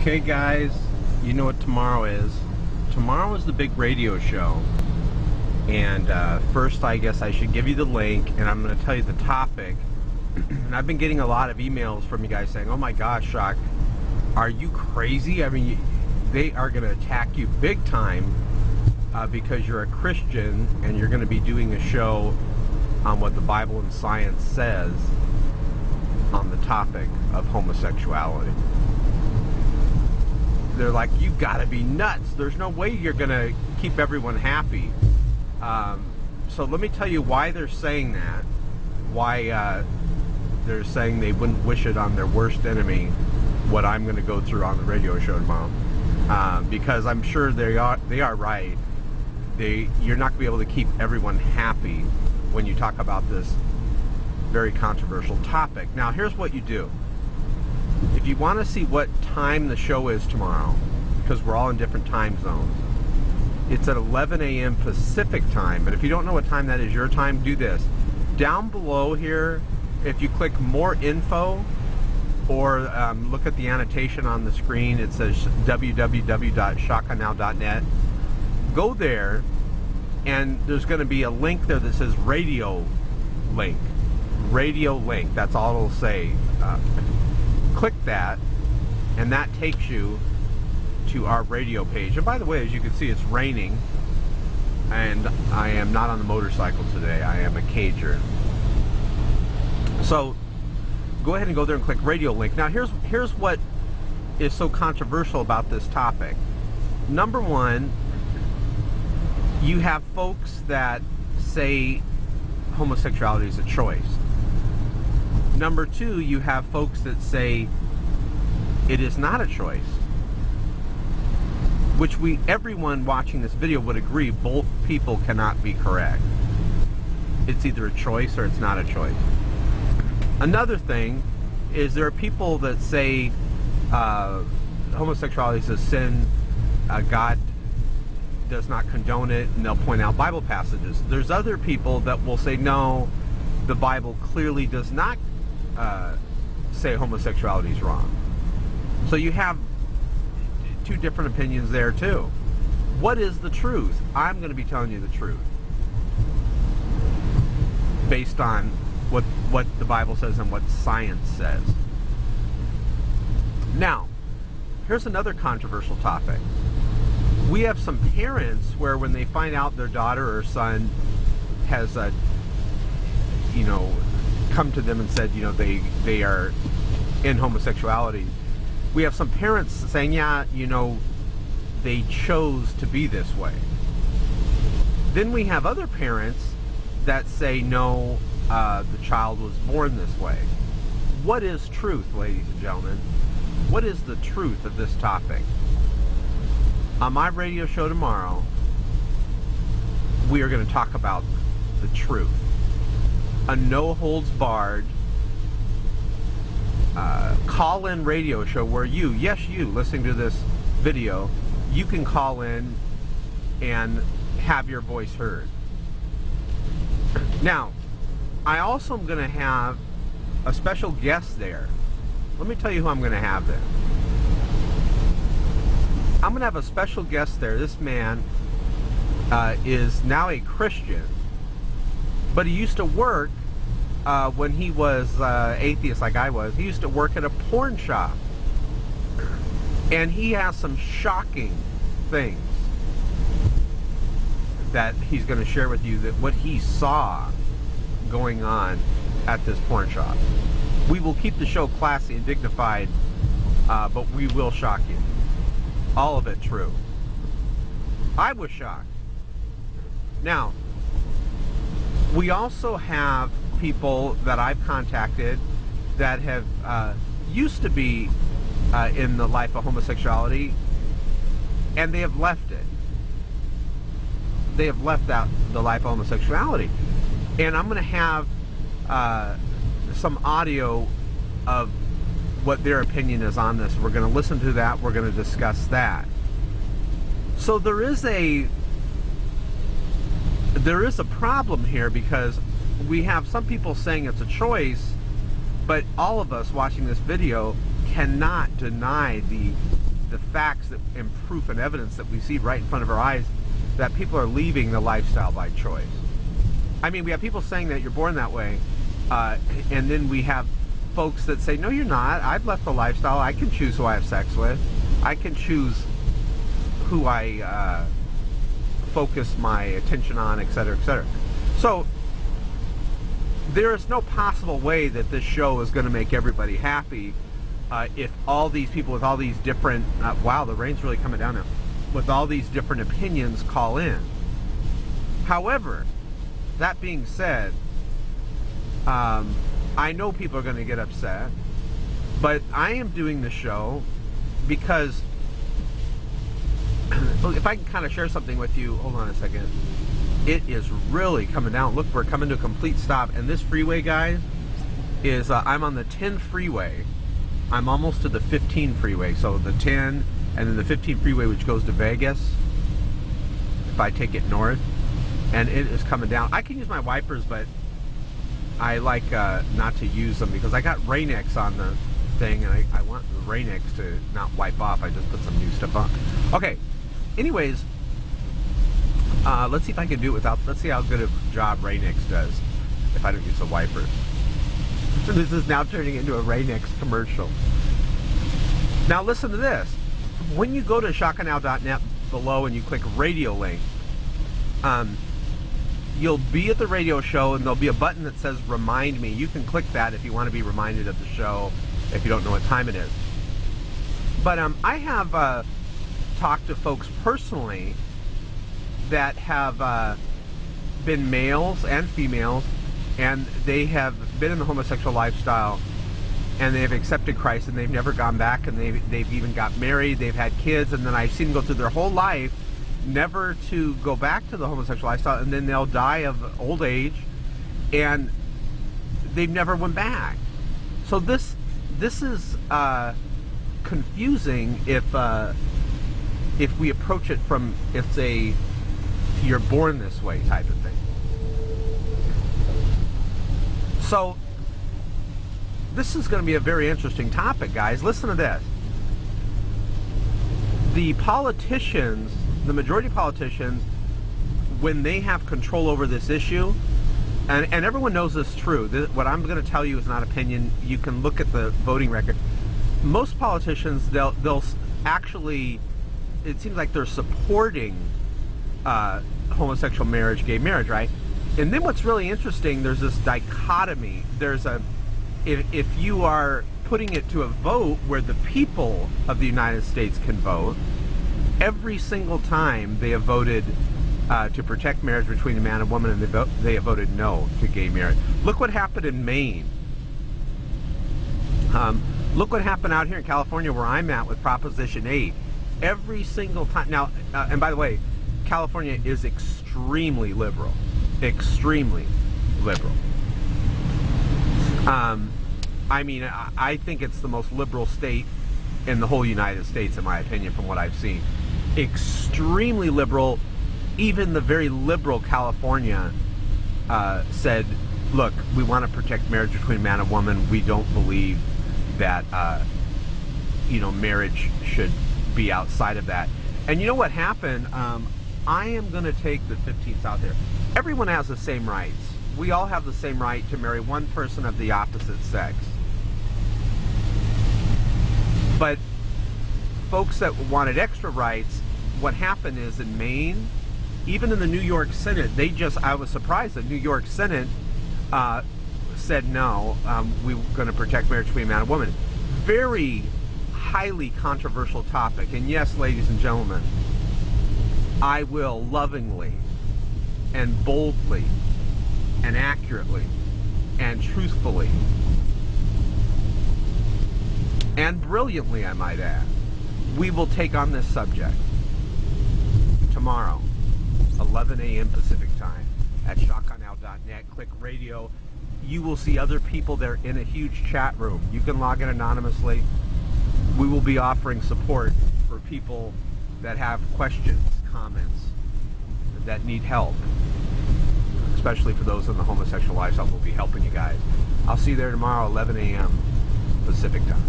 Okay guys, you know what tomorrow is. Tomorrow is the big radio show. And first I guess I should give you the link and I'm going to tell you the topic. And I've been getting a lot of emails from you guys saying, oh my gosh, Shock, are you crazy? I mean, they are going to attack you big time because you're a Christian and you're going to be doing a show on what the Bible and science says on the topic of homosexuality. They're like, you gotta be nuts. There's no way you're gonna keep everyone happy. So let me tell you why they're saying that. Why they're saying they wouldn't wish it on their worst enemy, what I'm gonna go through on the radio show tomorrow. Because I'm sure they are right. You're not gonna be able to keep everyone happy when you talk about this very controversial topic. Now here's what you do. If you want to see what time the show is tomorrow, because we're all in different time zones, it's at 11 a.m. Pacific time. But if you don't know what time that is your time, do this. Down below here, if you click more info, or look at the annotation on the screen, it says www.shockanow.net. Go there, and there's going to be a link there that says radio link. Radio link, that's all it'll say. Click that, and that takes you to our radio page. And by the way, as you can see, it's raining, and I am not on the motorcycle today. I am a cager. So go ahead and go there and click radio link. Now here's what is so controversial about this topic. Number one, you have folks that say homosexuality is a choice. Number two, you have folks that say it is not a choice, which everyone watching this video would agree both people cannot be correct. It's either a choice or it's not a choice. Another thing is there are people that say homosexuality is a sin, God does not condone it, and they'll point out Bible passages. There's other people that will say no, the Bible clearly does not say homosexuality is wrong. So you have two different opinions there too. What is the truth? I'm going to be telling you the truth based on what the Bible says and what science says. Now, here's another controversial topic. We have some parents where when they find out their daughter or son has come to them and said, they are in homosexuality. We have some parents saying, yeah, they chose to be this way. Then we have other parents that say, no, the child was born this way. What is truth, ladies and gentlemen? What is the truth of this topic? On my radio show tomorrow, we are going to talk about the truth. A no-holds-barred call-in radio show where you listening to this video, you can call in and have your voice heard. Now, I also am going to have a special guest there. Let me tell you who I'm going to have there. I'm going to have a special guest there. This man is now a Christian, but he used to work when he was atheist like I was. He used to work at a porn shop, and he has some shocking things that he's going to share with you, that what he saw going on at this porn shop. We will keep the show classy and dignified, but we will shock you. All of it true. I was shocked. Now, we also have people that I've contacted that have used to be in the life of homosexuality, and they have left it. They have left out the life of homosexuality. And I'm going to have some audio of what their opinion is on this. We're going to listen to that. We're going to discuss that. So there is a problem here, because we have some people saying it's a choice, but all of us watching this video cannot deny the the facts and proof and evidence that we see right in front of our eyes that people are leaving the lifestyle by choice. I mean, we have people saying that you're born that way, and then we have folks that say, no, you're not. I've left the lifestyle. I can choose who I have sex with. I can choose who I focus my attention on, etc., etc. So there is no possible way that this show is going to make everybody happy if all these people with all these different, wow, the rain's really coming down now, with all these different opinions call in. However, that being said, I know people are going to get upset, but I am doing the show because if I can kind of share something with you, hold on a second. It is really coming down. Look, we're coming to a complete stop. And this freeway, guys, is I'm on the 10 freeway. I'm almost to the 15 freeway. So the 10 and then the 15 freeway, which goes to Vegas, if I take it north. And it is coming down. I can use my wipers, but I like not to use them because I got Rain-X on the thing, and I want the Rain-X to not wipe off. I just put some new stuff on. Okay, anyways, let's see if I can do it without, let's see how good a job Rain-X does if I don't use the wipers. This is now turning into a Rain-X commercial. Now listen to this. When you go to shotgunnow.net below and you click radio link, you'll be at the radio show and there'll be a button that says remind me. You can click that if you want to be reminded of the show if you don't know what time it is. But I have talked to folks personally that have been males and females, and they have been in the homosexual lifestyle and they've accepted Christ and they've never gone back, and they've even got married, they've had kids, and then I've seen them go through their whole life never to go back to the homosexual lifestyle, and then they'll die of old age and they've never went back. So this is confusing if we approach it from it's a you're born this way type of thing. So this is going to be a very interesting topic, guys. Listen to this. The politicians, the majority of politicians, when they have control over this issue, and everyone knows this is true. What I'm going to tell you is not opinion. You can look at the voting record. Most politicians, they'll actually, it seems like they're supporting homosexual marriage, gay marriage, right? And then what's really interesting, there's this dichotomy. There's if you are putting it to a vote where the people of the United States can vote, every single time they have voted to protect marriage between a man and woman, and they have voted no to gay marriage. Look what happened in Maine. Look what happened out here in California where I'm at with Proposition 8. Every single time. Now, and by the way, California is extremely liberal. Extremely liberal. I mean, I think it's the most liberal state in the whole United States, in my opinion, from what I've seen. Extremely liberal. Even the very liberal California said, look, we want to protect marriage between man and woman. We don't believe that, marriage should be outside of that. And you know what happened? I am going to take the 15th out there. Everyone has the same rights. We all have the same right to marry one person of the opposite sex. But folks that wanted extra rights, what happened is in Maine, even in the New York Senate, I was surprised that New York Senate said no, we're going to protect marriage between man and woman. Very highly controversial topic. And yes, ladies and gentlemen, I will lovingly and boldly and accurately and truthfully and brilliantly, I might add, we will take on this subject tomorrow, 11 a.m. Pacific time at shotgunnow.net. Click radio. You will see other people there in a huge chat room. You can log in anonymously. We will be offering support for people that have questions, comments, that need help, especially for those in the homosexual lifestyle. We'll be helping you guys. I'll see you there tomorrow, 11 a.m. Pacific time.